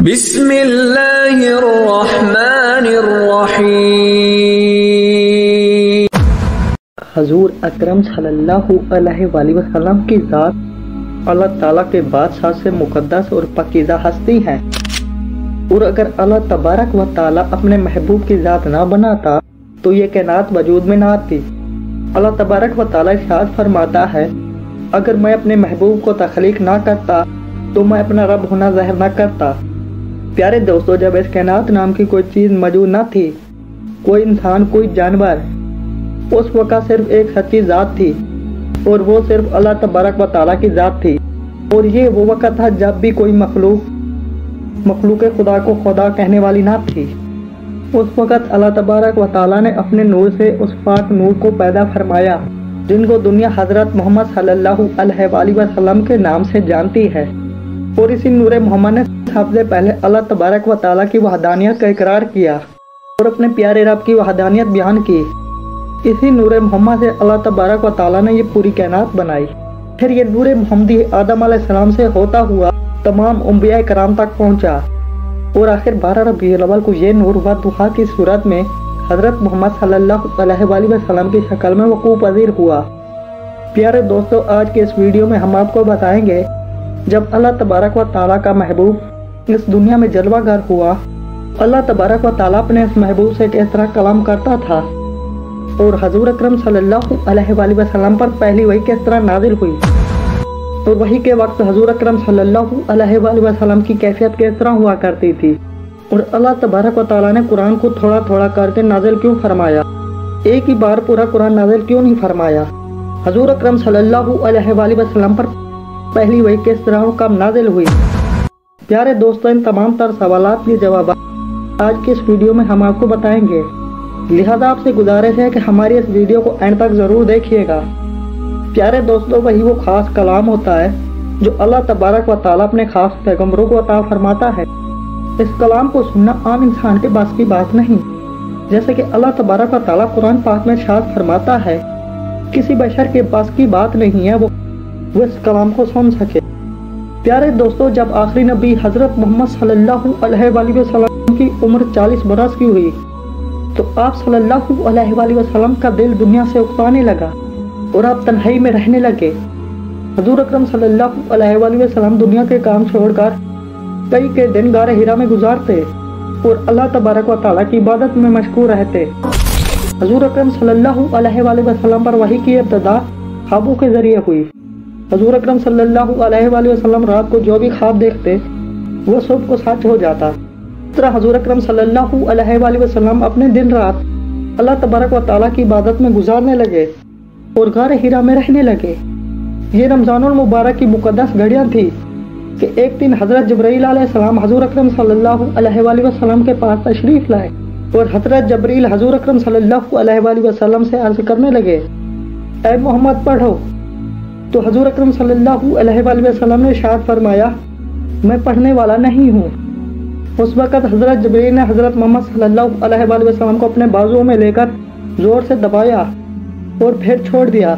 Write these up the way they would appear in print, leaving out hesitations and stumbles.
بسم اللہ الرحمن الرحیم۔ حضور اکرم صلی اللہ علیہ وآلہ وسلم کی ذات اللہ تعالیٰ کے بادشاہ سے مقدس اور پاکیزہ ہستی ہیں، اور اگر اللہ تبارک و تعالیٰ اپنے محبوب کی ذات نہ بناتا تو یہ کائنات وجود میں نہ آتی۔ اللہ تبارک و تعالیٰ ارشاد فرماتا ہے، اگر میں اپنے محبوب کو تخلیق نہ کرتا تو میں اپنا رب ہونا ظاہر نہ کرتا۔ پیارے دوستو، جب اس کائنات نام کی کوئی چیز موجود نہ تھی، کوئی انسان، کوئی جانور، اس وقت صرف ایک سچی ذات تھی، اور وہ صرف اللہ تبارک و تعالیٰ کی ذات تھی۔ اور یہ وہ وقت تھا جب بھی کوئی مخلوق خدا کو خدا کہنے والی نہ تھی۔ اس وقت اللہ تبارک و تعالیٰ نے اپنے نور سے اس پاک نور کو پیدا فرمایا جن کو دنیا حضرت محمد صلی اللہ علیہ وآلہ وسلم کے نام سے جانتی ہے، اور اسی نور محمد نے سب سے پہلے اللہ تبارک و تعالیٰ کی وحدانیت کا اقرار کیا اور اپنے پیارے رب کی وحدانیت بیان کی۔ اسی نور محمد سے اللہ تبارک و تعالیٰ نے یہ پوری کائنات بنائی۔ پھر یہ نور محمدی آدم علیہ السلام سے ہوتا ہوا تمام انبیاء کرام تک پہنچا، اور آخر 12 ربیع الاول کو یہ نور وضحا کی صورت میں حضرت محمد صلی اللہ علیہ وآلہ وسلم کی شکل میں وقوع پذیر ہوا۔ پیارے دوستو، آج کے اس ویڈیو میں ہم آپ کو بتائیں گے جب اللہ تبارک و تعالیٰ کا محبوب اس دنیا میں جلوہ گر ہوا، اللہ تبارک و تعالیٰ اپنے اس محبوب سے کس طرح کلام کرتا تھا، اور حضور اکرم صلی اللہ علیہ وآلہ وسلم پر پہلی وحی کس طرح نازل ہوئی، اور وحی کے وقت حضور اکرم صلی اللہ علیہ وآلہ وسلم کی کیفیت کس طرح ہوا کرتی تھی، اور اللہ تبارک و تعالیٰ نے قرآن کو تھوڑا تھوڑا کر کے نازل کیوں فرمایا، ایک ہی بار پورا قرآن نازل کیوں نہیں فرمایا، حضور اکرم صلی اللہ علیہ وآلہ وسلم پر پہلی وحی کس طرح و کب نازل ہوئی۔ پیارے دوستو، ان تمام تر سوالات کے جوابات آج کے اس ویڈیو میں ہم آپ کو بتائیں گے، لہذا آپ سے گزارش ہے کہ ہماری اس ویڈیو کو اینڈ تک ضرور دیکھیے گا۔ پیارے دوستو، وہی وہ خاص کلام ہوتا ہے جو اللہ تبارک و تعالیٰ اپنے خاص پیغمبروں کو عطا فرماتا ہے۔ اس کلام کو سننا عام انسان کے بس کی بات نہیں، جیسے کہ اللہ تبارک و تعالیٰ قرآن پاک میں ارشاد فرماتا ہے، کسی بشر کے بس کی بات نہیں ہے وہ اس کلام کو سن سکے۔ پیارے دوستو، جب آخری نبی حضرت محمد صلی اللہ علیہ وآلہ وسلم کی عمر 40 برس کی ہوئی تو آپ صلی اللہ علیہ وآلہ وسلم کا دل دنیا سے اکتانے لگا اور آپ تنہائی میں رہنے لگے۔ حضور اکرم صلی اللہ علیہ وآلہ وسلم دنیا کے کام چھوڑ کر کئی دن غار حرا میں گزارتے اور اللہ تبارک و تعالیٰ کی عبادت میں مشغول رہتے۔ حضور اکرم صلی اللہ علیہ وآلہ وسلم پر وحی کی ابتدا خوابوں کے ذریعے ہوئی۔ حضور اکرم صلی اللہ علیہ وآلہ وسلم رات کو جو بھی خواب دیکھتے وہ صبح کو سچ ہو جاتا۔ اس طرح حضور اکرم صلی اللہ علیہ وآلہ وسلم اپنے دن رات اللہ تبارک و تعالیٰ کی عبادت میں گزارنے لگے اور غار حرا میں رہنے لگے۔ یہ رمضان المبارک کی مقدس گھڑیاں تھی کہ ایک دن حضرت جبرائیل علیہ السلام حضور اکرم صلی اللہ علیہ وآلہ وسلم کے پاس تشریف لائے، اور حضرت جبرائیل حضور اکرم صلی اللہ علیہ وآلہ وسلم سے عرض کرنے لگے، اے محمد پڑھو۔ تو حضور اکرم صلی اللہ علیہ وآلہ وسلم نے ارشاد فرمایا، میں پڑھنے والا نہیں ہوں۔ اس وقت حضرت جبرائیل نے حضرت محمد صلی اللہ علیہ وآلہ وسلم کو اپنے بازوؤں میں لے کر زور سے دبایا اور پھر چھوڑ دیا۔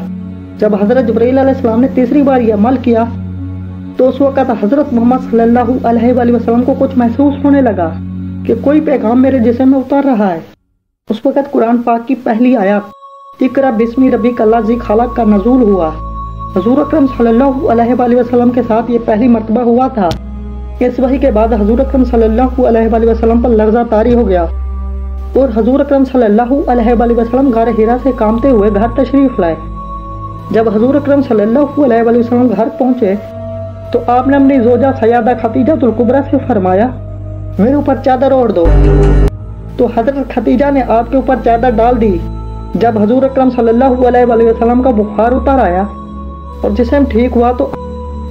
جب حضرت جبرائیل علیہ السلام نے تیسری بار یہ عمل کیا تو اس وقت حضرت محمد صلی اللہ علیہ وآلہ وسلم کو کچھ محسوس ہونے لگا کہ کوئی پیغام میرے جسم میں اتر رہا ہے۔ اس وقت قرآن پاک کی پہلی آیت اقرأ بسم ربک الذی خلق کا نزول ہوا۔ حضور اکرم صلی اللہ علیہ وآلہ وسلم کے ساتھ یہ پہلی مرتبہ ہوا تھا۔ اس وحی کے بعد حضور اکرم صلی اللہ علیہ وآلہ وسلم پر لرزہ طاری ہو گیا، اور حضور اکرم صلی اللہ علیہ وآلہ وسلم غار حرا سے کامتے ہوئے گھر تشریف لائے۔ جب حضور اکرم صلی اللہ علیہ وآلہ وسلم گھر پہنچے تو آپ نے اپنی زوجہ سیدہ خدیجہ الکبریٰ سے فرمایا، میرے اوپر چادر اوڑھ دو۔ تو حضرت خدیجہ نے آپ کے اوپر چادر ڈال دی۔ جب حضور اکرم صلی اللہ علیہ وآلہ وسلم کا بخار اتر آیا اور جسم ٹھیک ہوا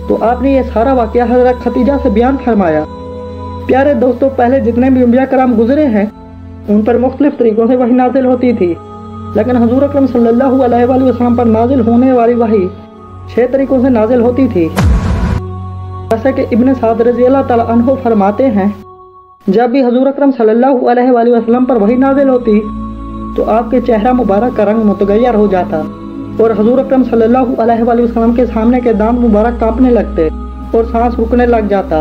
تو آپ نے یہ سارا واقعہ حضرت خدیجہ سے بیان فرمایا۔ پیارے دوستو، پہلے جتنے بھی انبیاء کرام گزرے ہیں ان پر مختلف طریقوں سے وحی نازل ہوتی تھی، لیکن حضور اکرم صلی اللہ علیہ وآلہ وسلم پر نازل ہونے والی وحی 6 طریقوں سے نازل ہوتی تھی۔ جیسا کہ ابن سعد رضی اللہ تعالیٰ عنہ فرماتے ہیں، جب بھی حضور اکرم صلی اللہ علیہ وآلہ وسلم پر وحی نازل ہوتی تو آپ کے چہرہ مبارک کا رنگ متغیر ہو جاتا، اور حضور اکرم صلی اللہ علیہ وآلہ وسلم کے سامنے کے دانت مبارک کانپنے لگتے اور سانس رکنے لگ جاتا،